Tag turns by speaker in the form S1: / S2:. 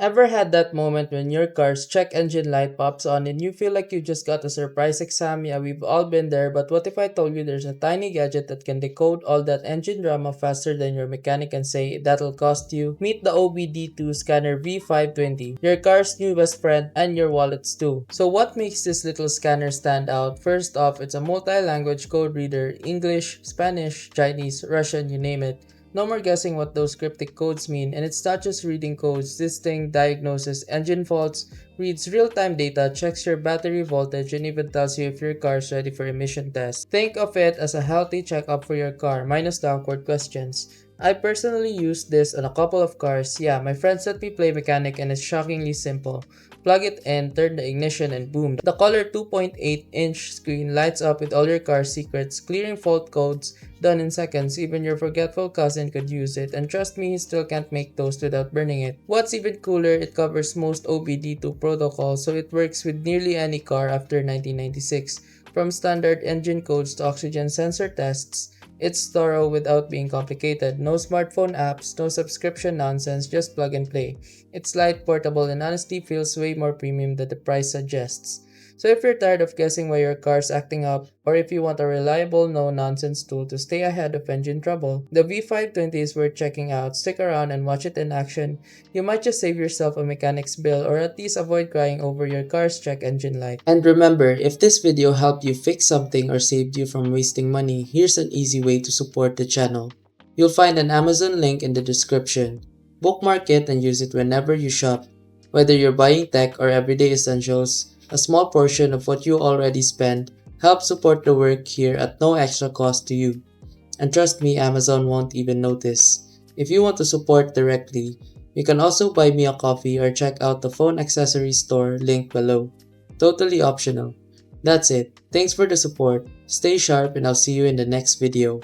S1: Ever had that moment when your car's check engine light pops on and you feel like you just got a surprise exam? Yeah, we've all been there, but what if I told you there's a tiny gadget that can decode all that engine drama faster than your mechanic can say that'll cost you? Meet the OBD2 scanner V520, your car's new best friend and your wallet's too. So what makes this little scanner stand out? First off, it's a multi-language code reader: English, Spanish, Chinese, Russian, you name it. No more guessing what those cryptic codes mean, and it's not just reading codes. This thing diagnoses engine faults, reads real-time data, checks your battery voltage, and even tells you if your car is ready for emission tests. Think of it as a healthy checkup for your car, minus the awkward questions. I personally used this on a couple of cars. Yeah, my friends let me play mechanic and it's shockingly simple. Plug it in, turn the ignition, and boom. The color 2.8-inch screen lights up with all your car's secrets, clearing fault codes, done in seconds. Even your forgetful cousin could use it, and trust me, he still can't make toast without burning it. What's even cooler, it covers most OBD2 protocols, so it works with nearly any car after 1996. From standard engine codes to oxygen sensor tests, it's thorough without being complicated. No smartphone apps, no subscription nonsense, just plug and play. It's light, portable, and honestly feels way more premium than the price suggests. So if you're tired of guessing why your car's acting up, or if you want a reliable, no-nonsense tool to stay ahead of engine trouble, the V520 is worth checking out. Stick around and watch it in action. You might just save yourself a mechanic's bill, or at least avoid crying over your car's check engine light. And remember, if this video helped you fix something or saved you from wasting money, here's an easy way to support the channel. You'll find an Amazon link in the description. Bookmark it and use it whenever you shop. Whether you're buying tech or everyday essentials, a small portion of what you already spend helps support the work here at no extra cost to you. And trust me, Amazon won't even notice. If you want to support directly, you can also buy me a coffee or check out the phone accessories store link below. Totally optional. That's it. Thanks for the support. Stay sharp and I'll see you in the next video.